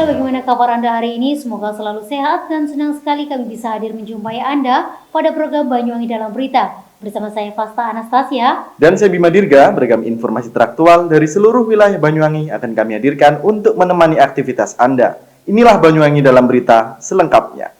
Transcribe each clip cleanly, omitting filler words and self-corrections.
pemirsa, bagaimana kabar Anda hari ini? Semoga selalu sehat dan senang sekali kami bisa hadir menjumpai Anda pada program Banyuwangi Dalam Berita. Bersama saya Fasta Anastasia. Dan saya Bima Dirga, beragam informasi teraktual dari seluruh wilayah Banyuwangi akan kami hadirkan untuk menemani aktivitas Anda. Inilah Banyuwangi Dalam Berita selengkapnya.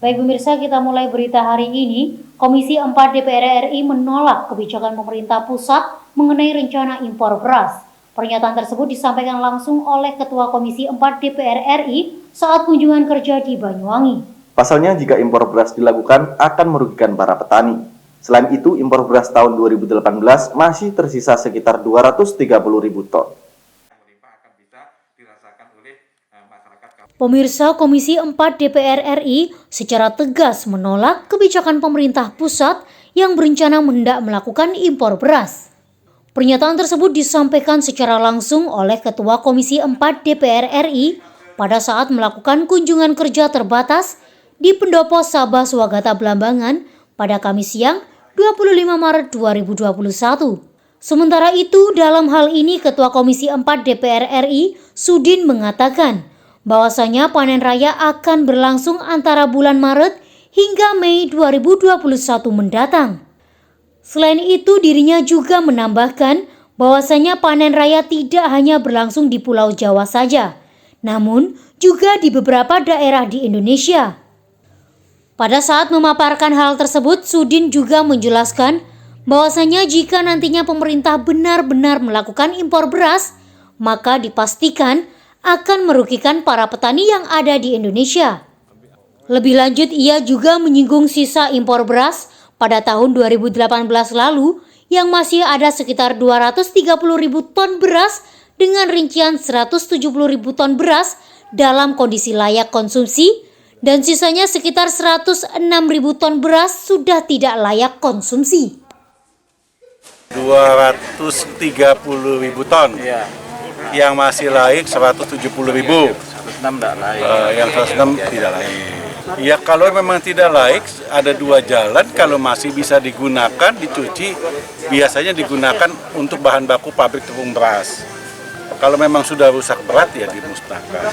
Baik pemirsa, kita mulai berita hari ini. Komisi 4 DPR RI menolak kebijakan pemerintah pusat mengenai rencana impor beras. Pernyataan tersebut disampaikan langsung oleh Ketua Komisi 4 DPR RI saat kunjungan kerja di Banyuwangi. Pasalnya, jika impor beras dilakukan akan merugikan para petani. Selain itu, impor beras tahun 2018 masih tersisa sekitar 230.000 ton. Pemirsa, Komisi 4 DPR RI secara tegas menolak kebijakan pemerintah pusat yang berencana hendak melakukan impor beras. Pernyataan tersebut disampaikan secara langsung oleh Ketua Komisi 4 DPR RI pada saat melakukan kunjungan kerja terbatas di Pendopo Sabah Swagata Blambangan pada Kamis siang 25 Maret 2021. Sementara itu, dalam hal ini Ketua Komisi 4 DPR RI Sudin mengatakan bahwasanya panen raya akan berlangsung antara bulan Maret hingga Mei 2021 mendatang. Selain itu, dirinya juga menambahkan bahwasanya panen raya tidak hanya berlangsung di Pulau Jawa saja, namun juga di beberapa daerah di Indonesia. Pada saat memaparkan hal tersebut, Sudin juga menjelaskan bahwasanya jika nantinya pemerintah benar-benar melakukan impor beras, maka dipastikan akan merugikan para petani yang ada di Indonesia. Lebih lanjut, ia juga menyinggung sisa impor beras pada tahun 2018 lalu yang masih ada sekitar 230.000 ton beras dengan rincian 170.000 ton beras dalam kondisi layak konsumsi dan sisanya sekitar 106.000 ton beras sudah tidak layak konsumsi. 230.000 ton. Ya. Yang masih laik 170.000. 106 tidak laik. Yang 106 tidak laik. Ya, kalau memang tidak laik, ada dua jalan. Kalau masih bisa digunakan, dicuci, biasanya digunakan untuk bahan baku pabrik tepung beras. Kalau memang sudah rusak berat, ya dimusnahkan.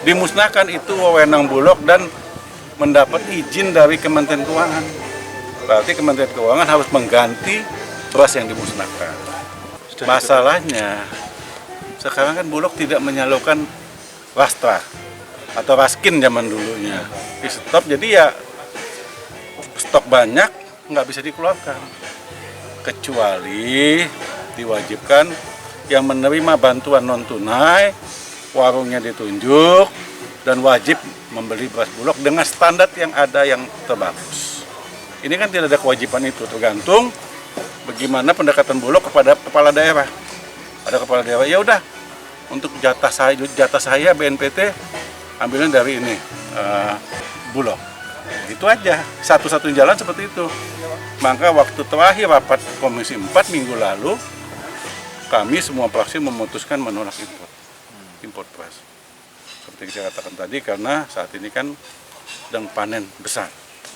Dimusnahkan itu wewenang Bulog dan mendapat izin dari Kementerian Keuangan. Berarti Kementerian Keuangan harus mengganti beras yang dimusnahkan. Masalahnya, sekarang kan Bulog tidak menyalurkan rastra atau raskin zaman dulunya. Di stop, jadi ya stok banyak nggak bisa dikeluarkan. Kecuali diwajibkan yang menerima bantuan non tunai, warungnya ditunjuk dan wajib membeli beras Bulog dengan standar yang ada yang terbagus. Ini kan tidak ada kewajiban itu, tergantung bagaimana pendekatan Bulog kepada kepala daerah. Ada kepala daerah, ya udah untuk jatah saya BNPT ambilnya dari ini Bulog. Itu aja, satu-satunya jalan seperti itu. Maka waktu terakhir rapat Komisi 4 minggu lalu, kami semua fraksi memutuskan menolak impor beras. Seperti yang saya katakan tadi, karena saat ini kan sedang panen besar,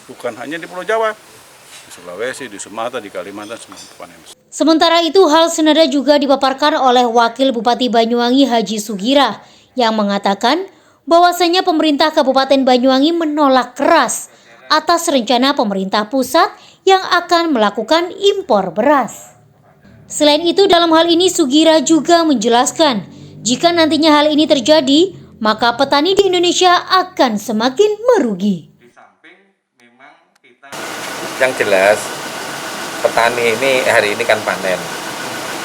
bukan hanya di Pulau Jawa, di Sulawesi, di Sumatera, di Kalimantan, semua panen besar. Sementara itu, hal senada juga dipaparkan oleh Wakil Bupati Banyuwangi Haji Sugirah yang mengatakan bahwasanya pemerintah Kabupaten Banyuwangi menolak keras atas rencana pemerintah pusat yang akan melakukan impor beras. Selain itu, dalam hal ini Sugirah juga menjelaskan jika nantinya hal ini terjadi, maka petani di Indonesia akan semakin merugi. Yang jelas, petani ini hari ini kan panen,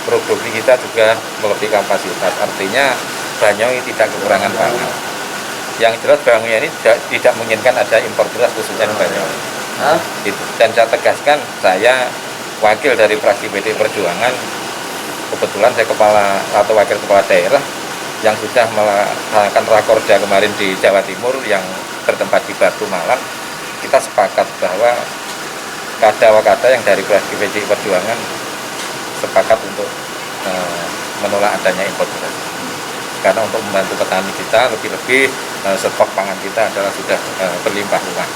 produksi kita juga melebihi kapasitas, artinya Banyuwangi tidak kekurangan pangan. Yang jelas Banyuwangi ini tidak menginginkan ada impor beras khususnya di Banyuwangi. Dan saya tegaskan, saya wakil dari fraksi PD Perjuangan, kebetulan saya wakil kepala daerah yang sudah melaksanakan rakorda kemarin di Jawa Timur yang bertempat di Batu Malang. Kita sepakat bahwa kada-wakada yang dari fraksi PDI Perjuangan sepakat untuk menolak adanya impor beras. Karena untuk membantu petani kita, lebih-lebih stok pangan kita adalah sudah berlimpah ruah.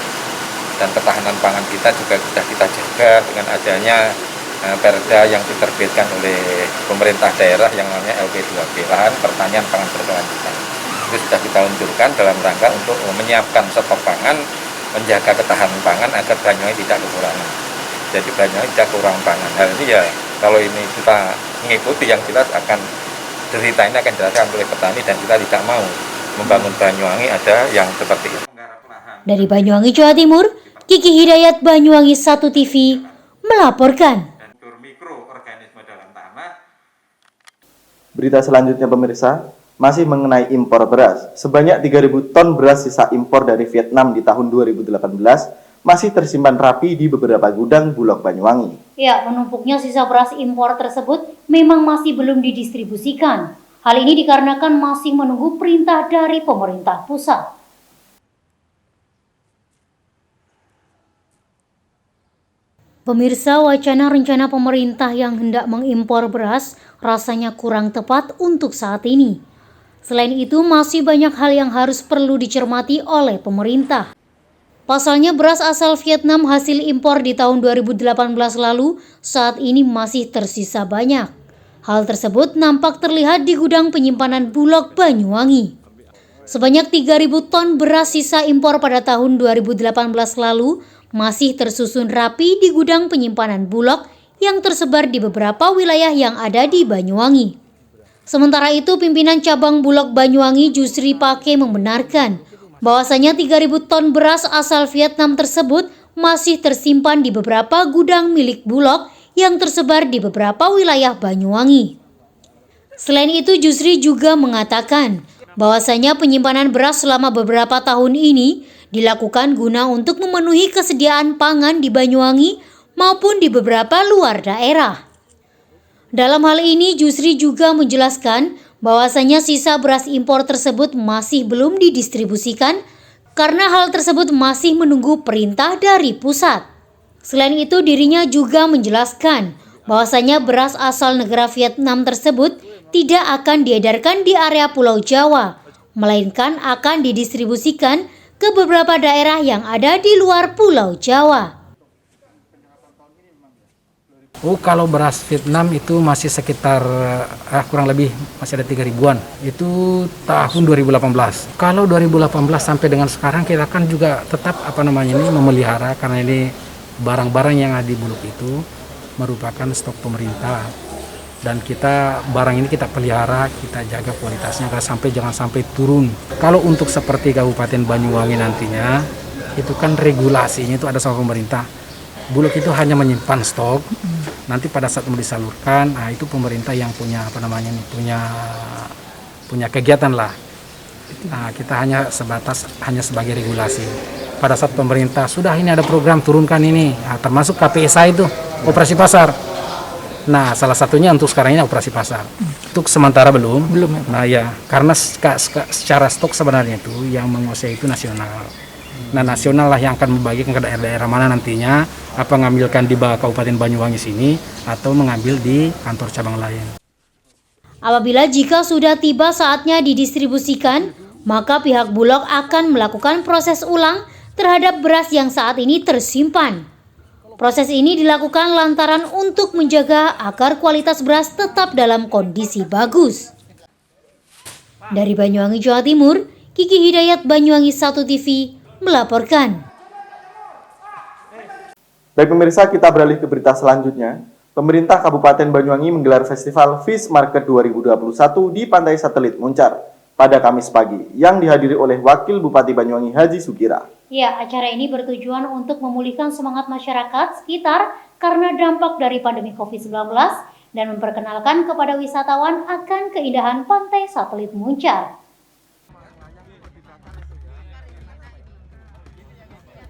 Dan ketahanan pangan kita juga sudah kita jaga dengan adanya perda yang diterbitkan oleh pemerintah daerah yang namanya LP2B, lahan pertanian pangan berkelanjutan. Itu sudah kita luncurkan dalam rangka untuk menyiapkan stok pangan, menjaga ketahanan pangan agar Banyuwangi tidak kekurangan. Jadi Banyuwangi tidak kurang pangan. Hal ini ya kalau ini kita mengikuti yang jelas akan derita ini akan dirasakan oleh petani dan kita tidak mau membangun Banyuwangi ada yang seperti itu. Dari Banyuwangi, Jawa Timur, Kiki Hidayat, Banyuwangi 1 TV melaporkan. Berita selanjutnya pemirsa, masih mengenai impor beras. Sebanyak 3.000 ton beras sisa impor dari Vietnam di tahun 2018 masih tersimpan rapi di beberapa gudang Bulog Banyuwangi. Ya, menumpuknya sisa beras impor tersebut memang masih belum didistribusikan. Hal ini dikarenakan masih menunggu perintah dari pemerintah pusat. Pemirsa, wacana rencana pemerintah yang hendak mengimpor beras rasanya kurang tepat untuk saat ini. Selain itu, masih banyak hal yang harus perlu dicermati oleh pemerintah. Pasalnya, beras asal Vietnam hasil impor di tahun 2018 lalu saat ini masih tersisa banyak. Hal tersebut nampak terlihat di gudang penyimpanan Bulog Banyuwangi. Sebanyak 3.000 ton beras sisa impor pada tahun 2018 lalu masih tersusun rapi di gudang penyimpanan Bulog yang tersebar di beberapa wilayah yang ada di Banyuwangi. Sementara itu, pimpinan cabang Bulog Banyuwangi Jusri Pake membenarkan bahwasanya 3.000 ton beras asal Vietnam tersebut masih tersimpan di beberapa gudang milik Bulog yang tersebar di beberapa wilayah Banyuwangi. Selain itu, Jusri juga mengatakan bahwasanya penyimpanan beras selama beberapa tahun ini dilakukan guna untuk memenuhi kesediaan pangan di Banyuwangi maupun di beberapa luar daerah. Dalam hal ini, Jusri juga menjelaskan bahwasanya sisa beras impor tersebut masih belum didistribusikan karena hal tersebut masih menunggu perintah dari pusat. Selain itu, dirinya juga menjelaskan bahwasanya beras asal negara Vietnam tersebut tidak akan diedarkan di area Pulau Jawa, melainkan akan didistribusikan ke beberapa daerah yang ada di luar Pulau Jawa. Oh, kalau beras Vietnam itu masih sekitar kurang lebih masih ada 3.000-an. Itu tahun 2018. Kalau 2018 sampai dengan sekarang kita kan juga tetap memelihara karena ini barang-barang yang ada di Bulog itu merupakan stok pemerintah. Dan kita barang ini kita pelihara, kita jaga kualitasnya jangan sampai turun. Kalau untuk seperti Kabupaten Banyuwangi nantinya itu kan regulasinya itu ada sama pemerintah. Bulog itu hanya menyimpan stok. Nanti pada saat mau disalurkan, itu pemerintah yang punya punya kegiatan lah. Kita hanya sebagai regulasi. Pada saat pemerintah sudah ini ada program turunkan ini, termasuk KPSA itu operasi pasar. Nah, salah satunya untuk sekarang ini operasi pasar. Untuk sementara belum. Nah ya, karena secara stok sebenarnya itu yang menguasai itu nasional. Nah, nasional lah yang akan membagikan ke daerah-daerah mana nantinya, apa mengambilkan di Kabupaten Banyuwangi sini atau mengambil di kantor cabang lain. Apabila jika sudah tiba saatnya didistribusikan, maka pihak Bulog akan melakukan proses ulang terhadap beras yang saat ini tersimpan. Proses ini dilakukan lantaran untuk menjaga agar kualitas beras tetap dalam kondisi bagus. Dari Banyuwangi, Jawa Timur, Kiki Hidayat, Banyuwangi 1 TV melaporkan. Baik pemirsa, kita beralih ke berita selanjutnya. Pemerintah Kabupaten Banyuwangi menggelar Festival Fish Market 2021 di Pantai Satelit Muncar pada Kamis pagi yang dihadiri oleh Wakil Bupati Banyuwangi Haji Sukira. Ya, acara ini bertujuan untuk memulihkan semangat masyarakat sekitar karena dampak dari pandemi COVID-19 dan memperkenalkan kepada wisatawan akan keindahan Pantai Satelit Muncar.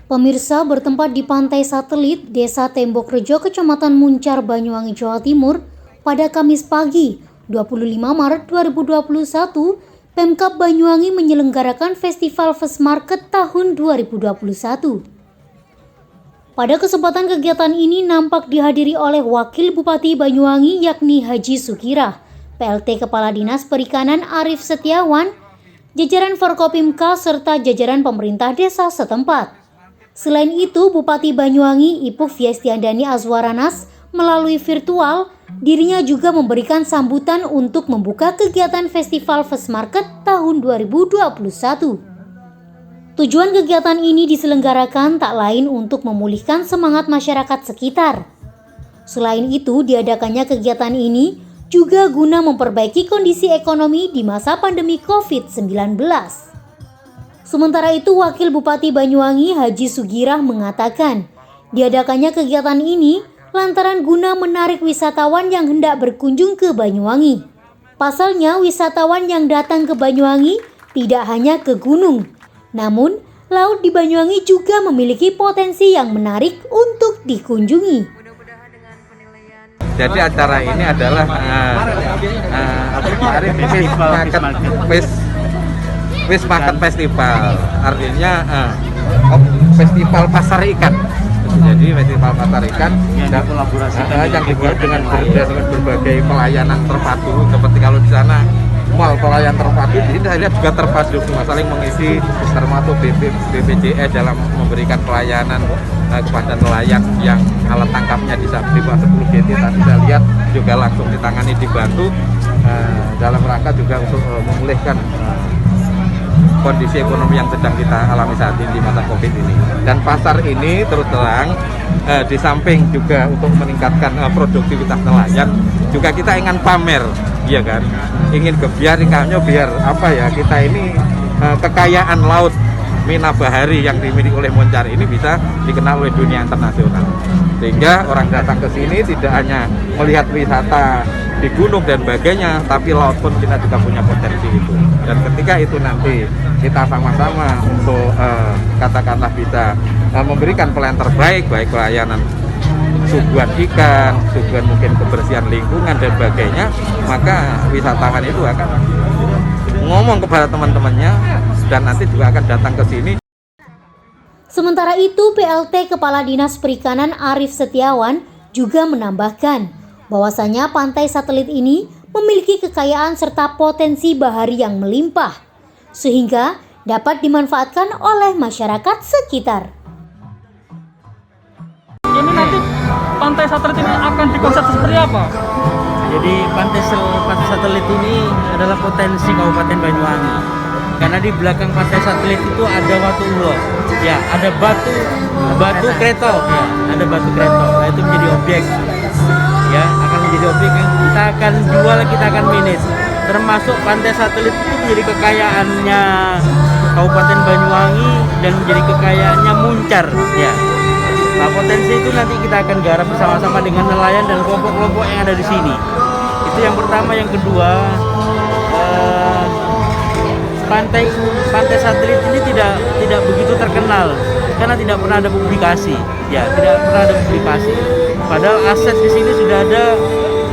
Pemirsa, bertempat di Pantai Satelit, Desa Tembok Rejo, Kecamatan Muncar, Banyuwangi, Jawa Timur, pada Kamis pagi, 25 Maret 2021, Pemkab Banyuwangi menyelenggarakan Festival Fish Market tahun 2021. Pada kesempatan kegiatan ini nampak dihadiri oleh Wakil Bupati Banyuwangi yakni Haji Sukira, PLT Kepala Dinas Perikanan Arif Setiawan, jajaran Forkopimka serta jajaran pemerintah desa setempat. Selain itu, Bupati Banyuwangi Ipuk Fiestiandani Azwaranas melalui virtual, dirinya juga memberikan sambutan untuk membuka kegiatan Festival Fish Market tahun 2021. Tujuan kegiatan ini diselenggarakan tak lain untuk memulihkan semangat masyarakat sekitar. Selain itu, diadakannya kegiatan ini juga guna memperbaiki kondisi ekonomi di masa pandemi COVID-19. Sementara itu, Wakil Bupati Banyuwangi Haji Sugirah mengatakan, diadakannya kegiatan ini lantaran guna menarik wisatawan yang hendak berkunjung ke Banyuwangi. Pasalnya, wisatawan yang datang ke Banyuwangi tidak hanya ke gunung, namun laut di Banyuwangi juga memiliki potensi yang menarik untuk dikunjungi. Jadi acara ini adalah Fish Market Festival, artinya festival pasar ikan. Jadi festival pasar ikan yang dibuat dengan berbagai pelayanan terpadu, seperti kalau di sana mall pelayan terpadu, di sini saya lihat juga terpadu, saling mengisi, termasuk BPJS dalam memberikan pelayanan kepada nelayan yang alat tangkapnya di bawah 10 GT. Tadi saya lihat juga langsung ditangani, dibantu dalam rangka juga untuk memulihkan kondisi ekonomi yang sedang kita alami saat ini di masa Covid ini. Dan pasar ini terus terang di samping juga untuk meningkatkan produktivitas nelayan, juga kita ingin pamer, ya kan, ingin biar apa ya, kita ini kekayaan laut Mina Bahari yang dimiliki oleh Moncar ini bisa dikenal oleh dunia internasional, sehingga orang datang ke sini tidak hanya melihat wisata di gunung dan sebagainya, tapi laut pun kita juga punya potensi itu. Dan ketika itu nanti kita sama-sama untuk katakanlah bisa memberikan pelayanan terbaik, baik pelayanan suguhan ikan, suguhan mungkin kebersihan lingkungan dan sebagainya, maka wisatawan itu akan ngomong kepada teman-temannya dan nanti juga akan datang ke sini. Sementara itu, PLT Kepala Dinas Perikanan Arif Setiawan juga menambahkan bahwasanya pantai satelit ini memiliki kekayaan serta potensi bahari yang melimpah, sehingga dapat dimanfaatkan oleh masyarakat sekitar. Ini nanti pantai satelit ini akan dikonsep seperti apa? Jadi pantai satelit ini adalah potensi Kabupaten Banyuwangi. Karena di belakang pantai satelit itu ada Watu Ulo. Ya, ada batu kreto, ya, ada batu kreto. Nah, itu menjadi objek. Ya, akan menjadi objek yang kita akan jual, kita akan manage. Termasuk pantai satelit itu menjadi kekayaannya Kabupaten Banyuwangi dan menjadi kekayaannya Muncar, ya. Nah, potensi itu nanti kita akan garap bersama-sama dengan nelayan dan kelompok-kelompok yang ada di sini. Itu yang pertama. Yang kedua, pantai satelit ini tidak begitu terkenal karena tidak pernah ada publikasi. Ya, tidak pernah ada publikasi. Padahal aset di sini sudah ada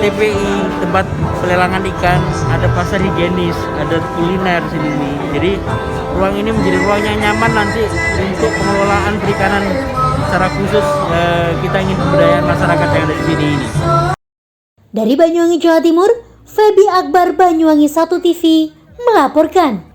TPI, tempat pelelangan ikan, ada pasar higienis, ada kuliner di sini. Jadi ruang ini menjadi ruang yang nyaman nanti untuk pengelolaan perikanan. Secara khusus kita ingin pemberdayaan masyarakat yang ada di sini ini. Dari Banyuwangi, Jawa Timur, Feby Akbar, Banyuwangi 1 TV melaporkan.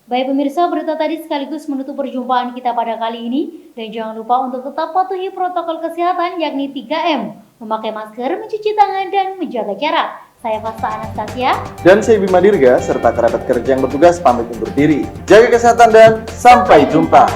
Baik pemirsa, berita tadi sekaligus menutup perjumpaan kita pada kali ini. Dan jangan lupa untuk tetap patuhi protokol kesehatan yakni 3M. Memakai masker, mencuci tangan, dan menjaga jarak. Saya Fasta Anastasia. Dan saya Bima Dirga, serta kerabat kerja yang bertugas pamit undur diri. Jaga kesehatan dan sampai jumpa.